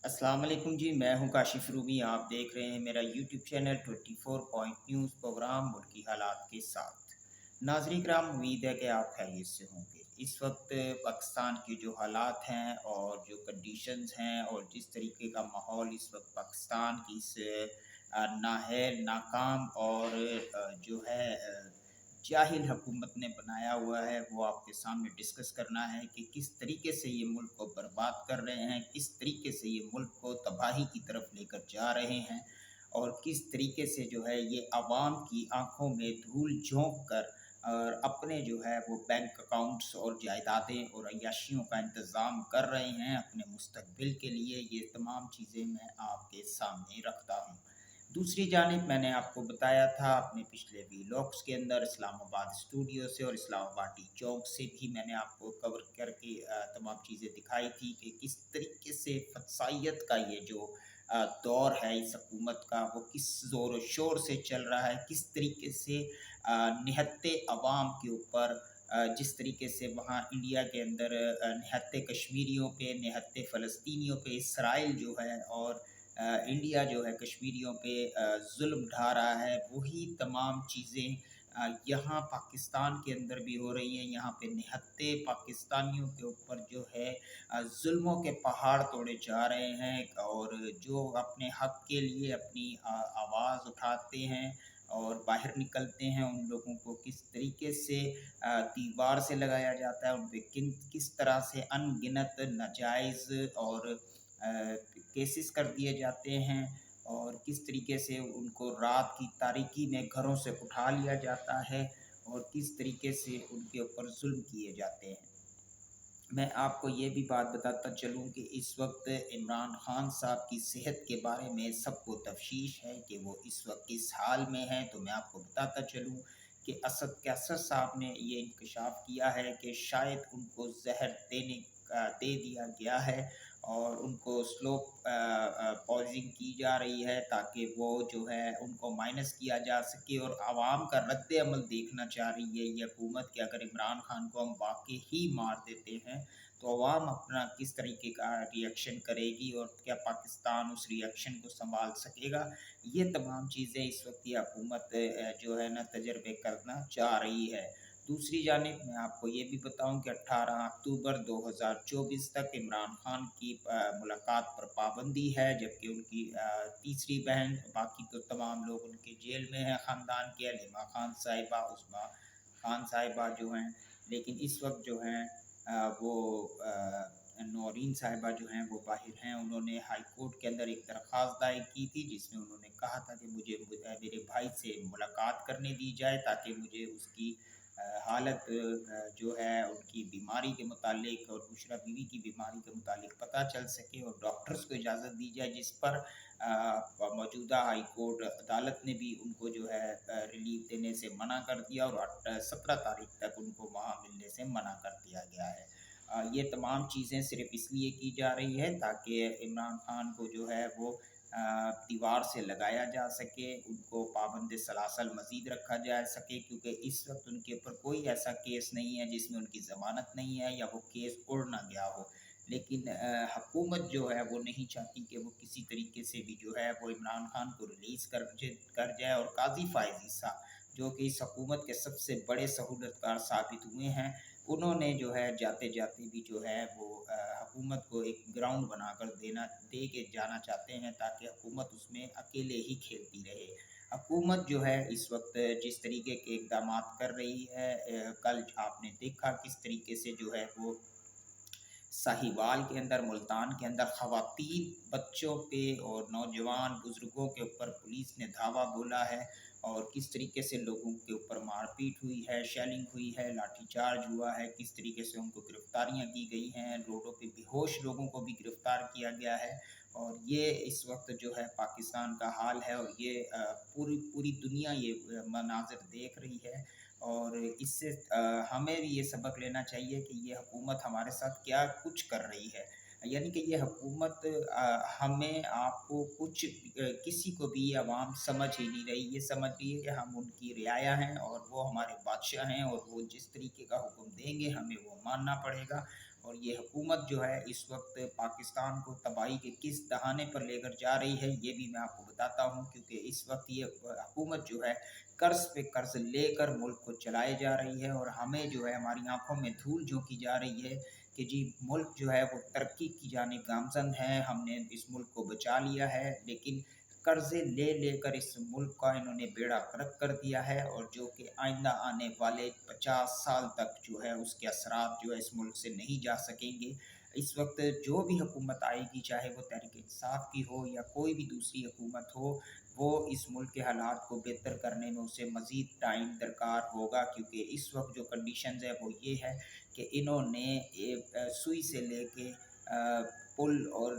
अस्सलाम वालेकुम जी। मैं हूं काशिफ रूमी। आप देख रहे हैं मेरा YouTube channel 24 point news program मुल्की हालात के साथ। नाज़रीन कराम, उम्मीद है कि आप खैरियत से होंगे। इस वक्त पाकिस्तान के जो हालात हैं और जो कंडीशंस हैं और जिस तरीके का माहौल इस वक्त पाकिस्तान की इस नाअहल नाकाम और जो है जाहिल हुकूमत ने बनाया हुआ है, वो आपके सामने डिस्कस करना है कि किस तरीके से ये मुल्क को बर्बाद कर रहे हैं, किस तरीके से ये मुल्क को तबाही की तरफ लेकर जा रहे हैं और किस तरीके से जो है ये आवाम की आंखों में धूल झोंक कर और अपने जो है वो बैंक अकाउंट्स और जायदादें और अय्याशियों का इंतज़ाम कर रहे हैं अपने मुस्तकबिल के लिए। ये तमाम चीज़ें मैं आपके सामने रखता हूँ। दूसरी जानिब मैंने आपको बताया था अपने पिछले वीलॉग्स के अंदर, इस्लामाबाद स्टूडियो से और इस्लामाबादी चौक से भी मैंने आपको कवर करके तमाम चीज़ें दिखाई थी कि किस तरीके से फसाइयत का ये जो दौर है इस हुकूमत का, वो किस ज़ोर शोर से चल रहा है, किस तरीके से निहत्ते अवाम के ऊपर जिस तरीके से वहाँ इंडिया के अंदर निहत्ते कश्मीरियों पे, निहत्ते फ़लस्तीनियों पे इसराइल जो है और इंडिया जो है कश्मीरियों पे ज़ुल्म ढा रहा है, वही तमाम चीज़ें यहाँ पाकिस्तान के अंदर भी हो रही हैं। यहाँ पे निहत्ते पाकिस्तानियों के ऊपर जो है ज़ुल्मों के पहाड़ तोड़े जा रहे हैं और जो अपने हक़ के लिए अपनी आवाज़ उठाते हैं और बाहर निकलते हैं, उन लोगों को किस तरीके से दीवार से लगाया जाता है, उन पे किस तरह से अनगिनत नाजायज़ और केसेस कर दिए जाते हैं और किस तरीके से उनको रात की तारीकी में घरों से उठा लिया जाता है और किस तरीके से उनके ऊपर जुल्म किए जाते हैं। मैं आपको ये भी बात बताता चलूँ कि इस वक्त इमरान खान साहब की सेहत के बारे में सबको तफ्शीश है कि वो इस वक्त किस हाल में हैं। तो मैं आपको बताता चलूँ कि असद कैसर साहब ने ये इंकशाफ किया है कि शायद उनको जहर दे दिया गया है और उनको स्लो पॉइज़निंग की जा रही है ताकि वो जो है उनको माइनस किया जा सके और आवाम का रद्द अमल देखना चाह रही है ये हुकूमत कि अगर इमरान खान को हम वाक़ई ही मार देते हैं तो अवाम अपना किस तरीके का रिएक्शन करेगी और क्या पाकिस्तान उस रिएक्शन को सँभाल सकेगा। ये तमाम चीज़ें इस वक्त ये हुकूमत जो है ना तजर्बे करना चाह रही है। दूसरी जानिब मैं आपको ये भी बताऊँ कि 18 अक्टूबर 2024 तक इमरान खान की मुलाकात पर पाबंदी है, जबकि उनकी तीसरी बहन, बाकी तो तमाम लोग उनके जेल में हैं ख़ानदान के, हलीमा खान साहिबा, उस्मा खान साहिबा जो हैं। लेकिन इस वक्त जो हैं वो नौरीन साहिबा जो हैं वो बाहर हैं। उन्होंने हाई कोर्ट के अंदर एक दरख्वास्त दायर की थी जिसमें उन्होंने कहा था कि मुझे मेरे भाई से मुलाकात करने दी जाए ताकि मुझे उसकी हालत जो है उनकी बीमारी के मुतालिक और बुशरा बीवी की बीमारी के मुतालिक पता चल सके और डॉक्टर्स को इजाज़त दी जाए, जिस पर मौजूदा हाई कोर्ट अदालत ने भी उनको जो है रिलीफ देने से मना कर दिया और 17 तारीख तक उनको वहाँ मिलने से मना कर दिया गया है। ये तमाम चीज़ें सिर्फ़ इसलिए की जा रही है ताकि इमरान खान को जो है वो दीवार से लगाया जा सके, उनको पाबंद सलासल मज़ीद रखा जा सके, क्योंकि इस वक्त उनके ऊपर कोई ऐसा केस नहीं है जिसमें उनकी ज़मानत नहीं है या वो केस उड़ ना गया हो। लेकिन हुकूमत जो है वो नहीं चाहती कि वो किसी तरीके से भी जो है वो इमरान खान को रिलीज़ कर जाए और काज़ी फ़ायज़ ईसा जो कि इस हुकूमत के सबसे बड़े सहूलतकार साबित हुए हैं, उन्होंने जो है जाते-जाते भी जो है वो हुकूमत को एक ग्राउंड बनाकर दे के जाना चाहते हैं ताकि हुकूमत उसमें अकेले ही खेलती रहे। हुकूमत जो है इस वक्त जिस तरीके के इक़दामात कर रही है, कल आपने देखा किस तरीके से जो है वो साहिवाल के अंदर, मुल्तान के अंदर ख़वातीन, बच्चों पे और नौजवान बुज़ुर्गों के ऊपर पुलिस ने धावा बोला है और किस तरीके से लोगों के ऊपर मारपीट हुई है, शेलिंग हुई है, लाठीचार्ज हुआ है, किस तरीके से उनको गिरफ़्तारियाँ की गई हैं, रोडों पे बेहोश लोगों को भी गिरफ़्तार किया गया है। और ये इस वक्त जो है पाकिस्तान का हाल है और ये पूरी पूरी दुनिया ये मनाज़िर देख रही है और इससे हमें भी ये सबक लेना चाहिए कि ये हुकूमत हमारे साथ क्या कुछ कर रही है। यानी कि ये हुकूमत हमें, आपको कुछ किसी को भी ये अवाम समझ ही नहीं रही। ये समझ रही है कि हम उनकी रियाया हैं और वो हमारे बादशाह हैं और वो जिस तरीके का हुक्म देंगे हमें वो मानना पड़ेगा और ये हुकूमत जो है इस वक्त पाकिस्तान को तबाही के किस दहाने पर लेकर जा रही है ये भी मैं आपको बताता हूँ, क्योंकि इस वक्त ये हुकूमत जो है कर्ज पे कर्ज लेकर मुल्क को चलाए जा रही है, और हमें जो है हमारी आंखों में धूल झोंकी जा रही है कि जी मुल्क जो है वो तरक्की की जानिब गामजन है, हमने इस मुल्क को बचा लिया है, लेकिन कर्ज़े ले लेकर इस मुल्क का इन्होंने बेड़ा गर्क कर दिया है, और जो कि आइंदा आने वाले 50 साल तक जो है उसके असरात जो है इस मुल्क से नहीं जा सकेंगे। इस वक्त जो भी हुकूमत आएगी, चाहे वो तहरीक इंसाफ की हो या कोई भी दूसरी हुकूमत हो, वो इस मुल्क के हालात को बेहतर करने में उसे मज़ीद टाइम दरकार होगा, क्योंकि इस वक्त जो कंडीशंस है वो ये है कि इन्होंने सुई से लेके पुल और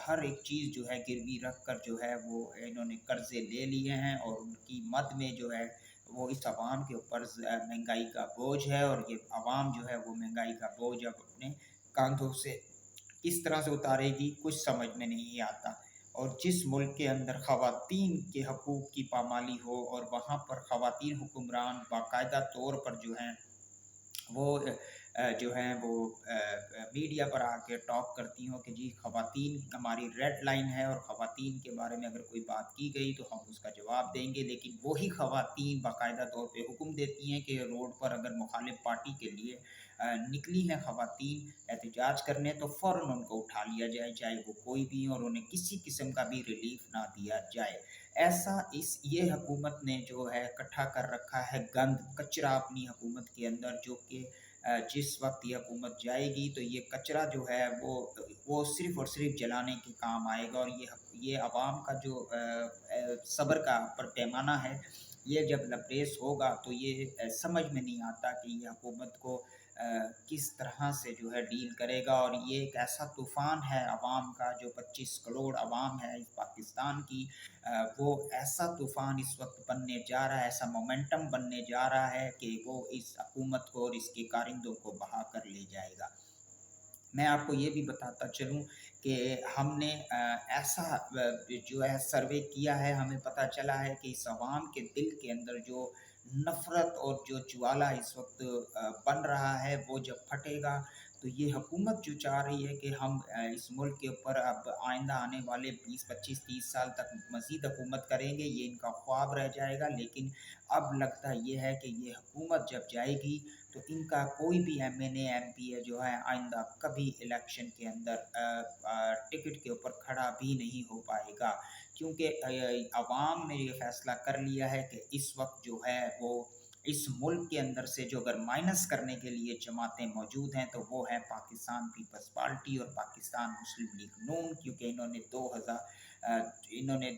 हर एक चीज़ जो है गिरवी रख कर जो है वो इन्होंने कर्ज़े ले लिए हैं, और उनकी मद में जो है वो इस आवाम के ऊपर महंगाई का बोझ है, और ये आवाम जो है वो महंगाई का बोझ अब अपने कांधों से किस तरह से उतारेगी कुछ समझ में नहीं आता। और जिस मुल्क के अंदर ख़वातीन के हकूक़ की पामाली हो और वहाँ पर ख़वातीन हुक्मरान बाकायदा तौर पर जो हैं वो जो हैं वो मीडिया पर आके टॉक करती हों कि जी ख़वातीन हमारी रेड लाइन है, और ख़वातीन के बारे में अगर कोई बात की गई तो हम उसका जवाब देंगे, लेकिन वही ख़वातीन बाकायदा तौर पे हुक्म देती हैं कि रोड पर अगर मुखालिफ पार्टी के लिए निकली हैं ख़वातीन एहतजाज करने तो फ़ौरन उनको उठा लिया जाए, चाहे वो कोई भी हो, और उन्हें किसी किस्म का भी रिलीफ ना दिया जाए। ऐसा इस ये हुकूमत ने जो है इकट्ठा कर रखा है गंद कचरा अपनी हुकूमत के अंदर, जो कि जिस वक्त ये हुकूमत जाएगी तो ये कचरा जो है वो सिर्फ़ और सिर्फ़ जलाने के काम आएगा, और ये अवाम का जो सब्र का पर पैमाना है, ये जब लबरेज होगा तो ये समझ में नहीं आता कि ये हुकूमत को किस तरह से जो है डील करेगा। और ये एक ऐसा तूफ़ान है अवाम का, जो 25 करोड़ अवाम है इस पाकिस्तान की, वो ऐसा तूफ़ान इस वक्त बनने जा रहा है, ऐसा मोमेंटम बनने जा रहा है कि वो इस हुकूमत को और इसके कारिंदों को बहा कर ले जाएगा। मैं आपको ये भी बताता चलूँ कि हमने ऐसा जो है सर्वे किया है, हमें पता चला है कि इस अवाम के दिल के अंदर जो नफ़रत और जो ज्वाला इस वक़्त बन रहा है, वो जब फटेगा तो ये हुकूमत जो चाह रही है कि हम इस मुल्क के ऊपर अब आइंदा आने वाले 20, 25, 30 साल तक मज़ीद हुकूमत करेंगे, ये इनका ख्वाब रह जाएगा। लेकिन अब लगता ये है कि ये हुकूमत जब जाएगी तो इनका कोई भी एमएनए, एमपी है जो है आइंदा कभी इलेक्शन के अंदर टिकट के ऊपर खड़ा भी नहीं हो पाएगा, क्योंकि अवाम ने ये फैसला कर लिया है कि इस वक्त जो है वो इस मुल्क के अंदर से जो अगर माइनस करने के लिए जमातें मौजूद हैं तो वो है पाकिस्तान पीपल्स पार्टी और पाकिस्तान मुस्लिम लीग नून, क्योंकि इन्होंने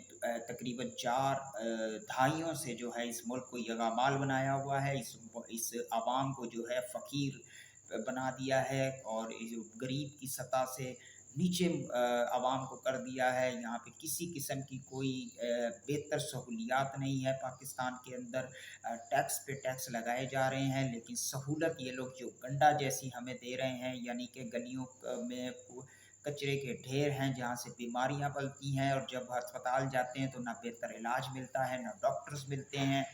तकरीबन 4 दहाइयों से जो है इस मुल्क को यगामाल बनाया हुआ है, इस आवाम को जो है फ़कीर बना दिया है, और इस गरीब की सतह से नीचे आवाम को कर दिया है। यहाँ पे किसी किस्म की कोई बेहतर सहूलियात नहीं है पाकिस्तान के अंदर। टैक्स पे टैक्स लगाए जा रहे हैं, लेकिन सहूलत ये लोग जो गंडा जैसी हमें दे रहे हैं, यानी कि गलियों में कचरे के ढेर हैं जहाँ से बीमारियाँ पलती हैं, और जब अस्पताल जाते हैं तो ना बेहतर इलाज मिलता है, ना डॉक्टर्स मिलते हैं।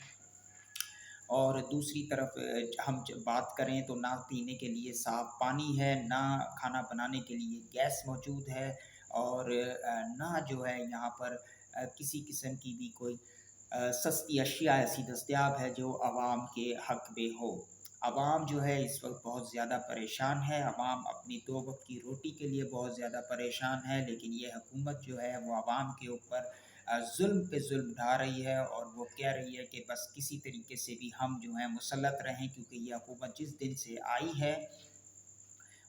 और दूसरी तरफ हम जब बात करें तो ना पीने के लिए साफ़ पानी है, ना खाना बनाने के लिए गैस मौजूद है, और ना जो है यहाँ पर किसी किस्म की भी कोई सस्ती अशिया ऐसी दस्तयाब है जो आवाम के हक में हो। आवाम जो है इस वक्त बहुत ज़्यादा परेशान है, आवाम अपनी 2 वक्त की रोटी के लिए बहुत ज़्यादा परेशान है, लेकिन ये हुकूमत जो है वो आवाम के ऊपर ज़ुल्म पे ज़ुल्म ढा रही है, और वो कह रही है कि बस किसी तरीके से भी हम जो हैं मुसल्लत रहें, क्योंकि ये हुकूमत जिस दिन से आई है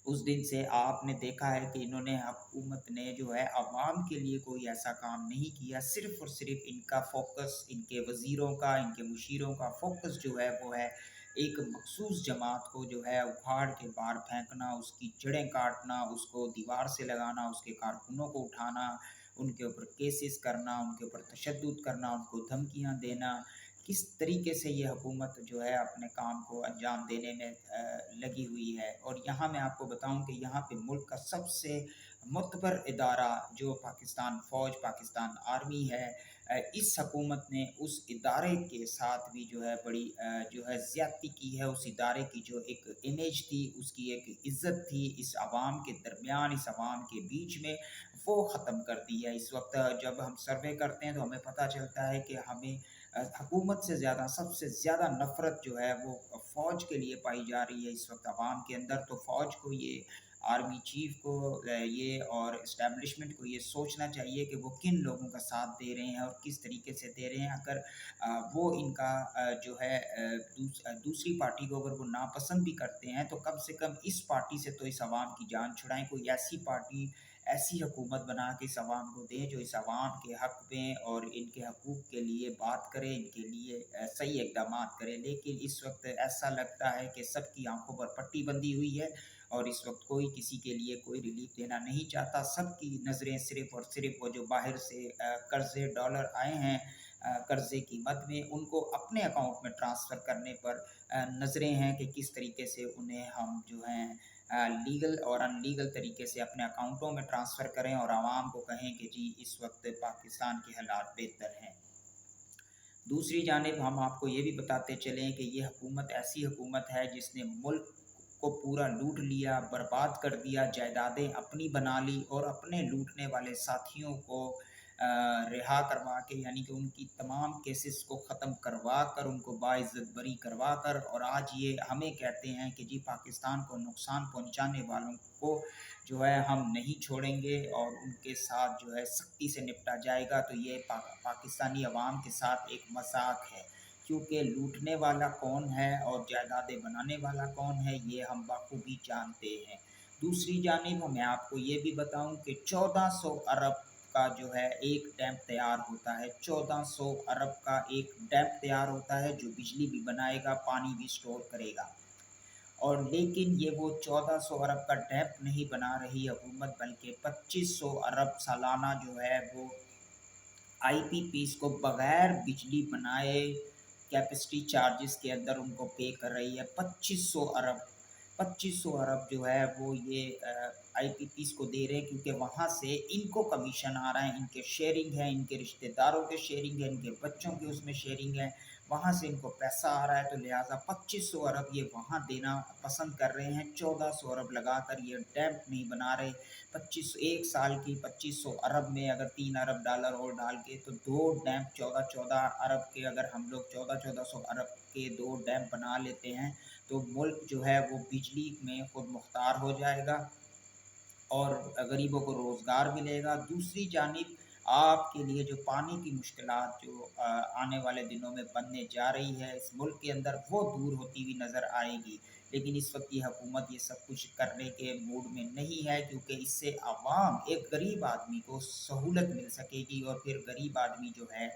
उस दिन से आपने देखा है कि इन्होंने हुकूमत ने जो है अवाम के लिए कोई ऐसा काम नहीं किया। सिर्फ़ और सिर्फ़ इनका फ़ोकस, इनके वज़ीरों का, इनके मुशीरों का फ़ोकस जो है वो है एक मख़सूस जमात को जो है उखाड़ के बाहर फेंकना, उसकी जड़ें काटना, उसको दीवार से लगाना, उसके कारकुनों को उठाना, उनके ऊपर केसेस करना, उनके ऊपर तशद्दुद करना, उनको धमकियाँ देना। किस तरीके से ये हुकूमत जो है अपने काम को अंजाम देने में लगी हुई है। और यहाँ मैं आपको बताऊँ कि यहाँ पे मुल्क का सबसे मुतबर इदारा जो पाकिस्तान फ़ौज, पाकिस्तान आर्मी है, इस हकूमत ने उस इदारे के साथ भी जो है बड़ी जो है ज़्यादती की है। उस इदारे की जो एक इमेज थी, उसकी एक इज़्ज़त थी इस अवाम के दरमियान, इस अवाम के बीच में, वो ख़त्म कर दी है। इस वक़्त जब हम सर्वे करते हैं तो हमें पता चलता है कि हमें हकूमत से ज़्यादा, सबसे ज़्यादा नफ़रत जो है वो फ़ौज के लिए पाई जा रही है इस वक़्त अवाम के अंदर। तो फ़ौज को ये, आर्मी चीफ़ को ये और इस्टेब्लिशमेंट को ये सोचना चाहिए कि वो किन लोगों का साथ दे रहे हैं और किस तरीके से दे रहे हैं। अगर वो इनका जो है दूसरी पार्टी को अगर वो नापसंद भी करते हैं तो कम से कम इस पार्टी से तो इस अवाम की जान छुड़ाएँ। कोई ऐसी पार्टी, ऐसी हुकूमत बना के इस अवाम को दें जो इस अवाम के हक़ में और इनके हकूक़ के लिए बात करे, इनके लिए सही इक़दामात करे। लेकिन इस वक़्त ऐसा लगता है कि सबकी आँखों पर पट्टी बंधी हुई है और इस वक़्त कोई किसी के लिए कोई रिलीफ़ देना नहीं चाहता। सबकी नज़रें सिर्फ़ और सिर्फ़ वो जो बाहर से कर्ज़े डॉलर आए हैं कर्ज़े की मद में, उनको अपने अकाउंट में ट्रांसफ़र करने पर नज़रें हैं कि किस तरीके से उन्हें हम जो हैं लीगल और अनलीगल तरीके से अपने अकाउंटों में ट्रांसफ़र करें और आवाम को कहें कि जी इस वक़्त पाकिस्तान के हालात बेहतर हैं। दूसरी जानिब हम आपको ये भी बताते चलें कि ये हुकूमत ऐसी हुकूमत है जिसने मुल्क को पूरा लूट लिया, बर्बाद कर दिया, जायदादें अपनी बना ली और अपने लूटने वाले साथियों को रिहा करवा के, यानी कि उनकी तमाम केसेस को ख़त्म करवा कर, उनको बाइज़्ज़त बरी करवा कर, और आज ये हमें कहते हैं कि जी पाकिस्तान को नुकसान पहुँचाने वालों को जो है हम नहीं छोड़ेंगे और उनके साथ जो है सख्ती से निपटा जाएगा। तो ये पाकिस्तानी अवाम के साथ एक मज़ाक है, क्योंकि लूटने वाला कौन है और जायदादें बनाने वाला कौन है ये हम बखूबी जानते हैं। दूसरी जानिब मैं आपको ये भी बताऊं कि 1400 अरब का जो है एक डैम तैयार होता है, 1400 अरब का एक डैम तैयार होता है जो बिजली भी बनाएगा, पानी भी स्टोर करेगा। और लेकिन ये वो 1400 अरब का डैम नहीं बना रही हुकूमत, बल्कि 2500 अरब सालाना जो है वो आईपीपीज़ को बग़ैर बिजली बनाए कैपेसिटी चार्जेस के अंदर उनको पे कर रही है। 2500 अरब जो है वो ये आईपीपीज़ को दे रहे हैं, क्योंकि वहाँ से इनको कमीशन आ रहा है, इनके शेयरिंग है, इनके रिश्तेदारों के शेयरिंग है, इनके बच्चों के उसमें शेयरिंग है, वहाँ से इनको पैसा आ रहा है। तो लिहाजा 2500 अरब ये वहाँ देना पसंद कर रहे हैं, 1400 अरब लगाकर ये डैम नहीं बना रहे। 25 एक साल की 2500 अरब में अगर 3 अरब डॉलर और डाल के तो 2 डैम 14-14 अरब के, अगर हम लोग 1400 अरब के 2 डैम बना लेते हैं तो मुल्क जो है वो बिजली में खुद मुख्तार हो जाएगा और गरीबों को रोज़गार मिलेगा। दूसरी जानिब आपके लिए जो पानी की मुश्किलात जो आने वाले दिनों में बनने जा रही है इस मुल्क के अंदर, वो दूर होती हुई नज़र आएगी। लेकिन इस वक़्त ये हुकूमत ये सब कुछ करने के मूड में नहीं है, क्योंकि इससे अवाम, एक गरीब आदमी को सहूलत मिल सकेगी और फिर गरीब आदमी जो है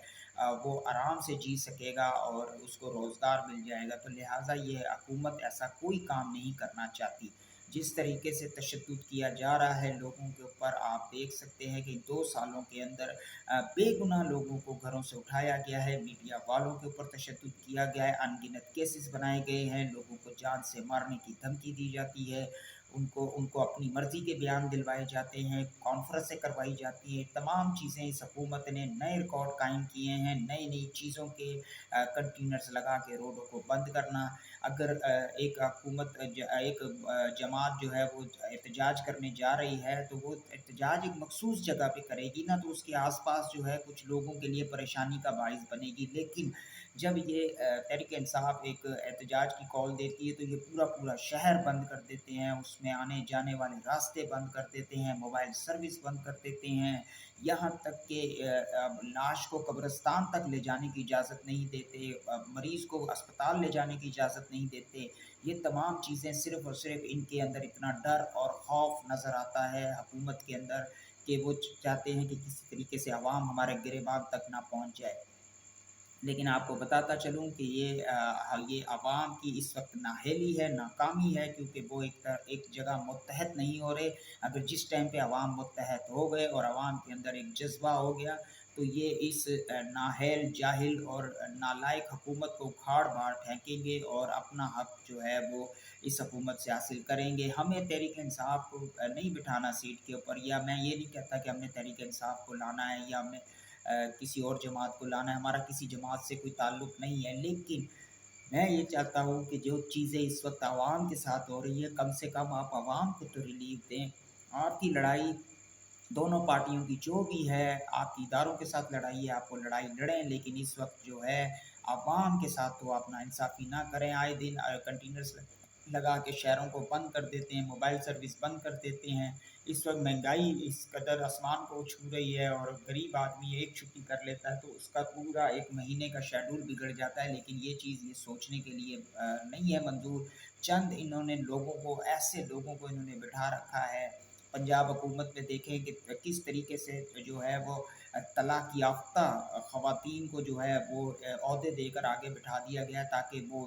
वो आराम से जी सकेगा और उसको रोज़गार मिल जाएगा। तो लिहाजा ये हुकूमत ऐसा कोई काम नहीं करना चाहती। जिस तरीके से तशद्दुद किया जा रहा है लोगों के ऊपर, आप देख सकते हैं कि 2 सालों के अंदर बेगुनाह लोगों को घरों से उठाया गया है, मीडिया वालों के ऊपर तशद्दुद किया गया है, अनगिनत केसेस बनाए गए हैं, लोगों को जान से मारने की धमकी दी जाती है, उनको उनको अपनी मर्ज़ी के बयान दिलवाए जाते हैं, कॉन्फ्रेंसें करवाई जाती हैं। तमाम चीज़ें इस हुकूमत ने नए रिकॉर्ड कायम किए हैं, नई-नई चीज़ों के कंटेनर्स लगा के रोडों को बंद करना। अगर एक हुकूमत एक जमात जो है वो एहतजाज करने जा रही है, तो वो एहतजाज एक मखसूस जगह पे करेगी ना, तो उसके आस-पास जो है कुछ लोगों के लिए परेशानी का बाइस बनेगी। लेकिन जब ये तहरीक-ए-इंसाफ एक एहतजाज की कॉल देती है, तो ये पूरा-पूरा शहर बंद कर देते हैं, उसमें आने-जाने वाले रास्ते बंद कर देते हैं, मोबाइल सर्विस बंद कर देते हैं, यहाँ तक कि लाश को कब्रिस्तान तक ले जाने की इजाज़त नहीं देते, मरीज़ को अस्पताल ले जाने की इजाज़त नहीं देते। ये तमाम चीज़ें सिर्फ़ और सिर्फ़ इनके अंदर इतना डर और खौफ नज़र आता है हुकूमत के अंदर कि वो चाहते हैं कि किसी तरीके से अवाम हमारे गिरेबान तक ना पहुँच जाए। लेकिन आपको बताता चलूँ कि ये अवाम की इस वक़्त नाअहली है, नाकामी है, क्योंकि वो एक जगह मुत्तहद नहीं हो रहे। अगर जिस टाइम पे अवाम मुत्तहद हो गए और अवाम के अंदर एक जज़्बा हो गया, تو یہ اس نااہل جاہل اور نالائق حکومت کو اکھاڑ باڑ پھینکیں گے اور اپنا حق جو ہے وہ اس حکومت سے حاصل کریں گے۔ ہمیں تحریک انصاف کو نہیں بٹھانا سیٹ کے اوپر، یا میں یہ نہیں کہتا کہ ہم نے تحریک انصاف کو لانا ہے یا ہمیں کسی اور جماعت کو لانا ہے، ہمارا کسی جماعت سے کوئی تعلق نہیں ہے، لیکن میں یہ چاہتا ہوں کہ جو چیزیں اس وقت عوام کے ساتھ ہو رہی ہے کم سے کم آپ عوام کو تو ریلیف دیں۔ آپ کی لڑائی دونوں پارٹیوں کی جو بھی ہے، آپ کی اداروں کے ساتھ لڑائی ہے، آپ کو لڑائی لڑیں، لیکن اس وقت جو ہے عوام کے ساتھ تو آپ ناانصافی نہ کریں۔ آئے دن کنٹینرز لگا کے شہروں کو بند کر دیتے ہیں، موبائل سروس بند کر دیتے ہیں۔ اس وقت مہنگائی اس قدر آسمان کو چھو رہی ہے اور غریب آدمی ایک چھٹی کر لیتا ہے تو اس کا پورا ایک مہینے کا شیڈول بگڑ جاتا ہے، لیکن یہ چیز یہ سوچنے کے لیے نہیں ہے منظور۔ چند انہوں نے لوگوں کو، ایسے لوگوں کو انہوں نے بٹھا رکھا ہے۔ پنجاب حکومت میں دیکھیں کہ کس طریقے سے جو ہے وہ طلاق یافتہ خواتین کو جو ہے وہ عہدے دے کر آگے بٹھا دیا گیا تاکہ وہ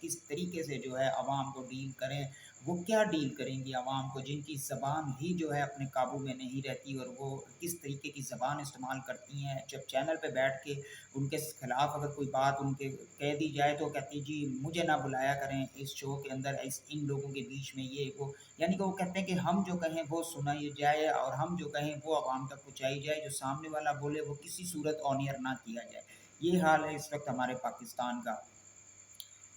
کس طریقے سے جو ہے عوام کو ڈیل کریں۔ وہ کیا ڈیل کریں گی عوام کو جن کی زبان ہی جو ہے اپنے قابو میں نہیں رہتی، اور وہ کس طریقے کی زبان استعمال کرتی ہیں۔ جب چینل پہ بیٹھ کے ان کے خلاف اگر کوئی بات ان کے کہہ دی جائے تو کہتی جی مجھے نہ بلایا کریں اس شو کے اندر، ان لوگوں کے بیچ میں یہ وہ، یعنی کہ وہ کہتے ہیں کہ ہم جو کہیں وہ سنائی جائے اور ہم جو کہیں وہ عوام تک پہنچائی جائے، جو سامنے والا بولے وہ کسی صورت آن ایئر نہ کیا جائے۔ یہ حال ہے اس وقت ہمارے پاکستان کا،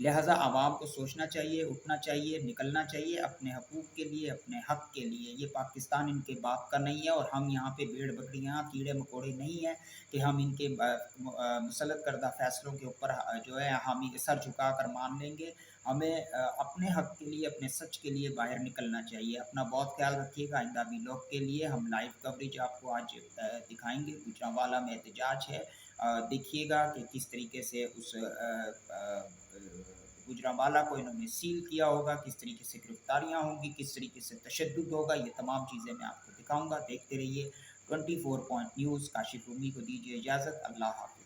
لہٰذا عوام کو سوچنا چاہیے، اٹھنا چاہیے، نکلنا چاہیے اپنے حقوق کے لیے، اپنے حق کے لیے۔ یہ پاکستان ان کے باپ کا نہیں ہے اور ہم یہاں پہ بھیڑ بکریاں کیڑے مکوڑے نہیں ہیں کہ ہم ان کے مسلط کردہ فیصلوں کے اوپر جو ہے ہم سر جھکا کر مان لیں گے۔ ہمیں اپنے حق کے لیے، اپنے سچ کے لیے باہر نکلنا چاہیے۔ اپنا بہت خیال رکھیے گا۔ آئندہ بھی لوگ کے لیے ہم لائیو کوریج آپ کو آج دکھائیں گے۔ گوجرانوالہ میں احتجاج ہے، دیکھیے گا کہ کس طریقے سے اس گوجرانوالہ کو انہوں نے سیل کیا ہوگا، کس طریقے سے گرفتاریاں ہوں گی، کس طریقے سے تشدد ہوگا، یہ تمام چیزیں میں آپ کو دکھاؤں گا۔ دیکھتے رہیے 24 پوائنٹ نیوز۔ کاشف رومی کو دیجیے اجازت، اللہ حافظ۔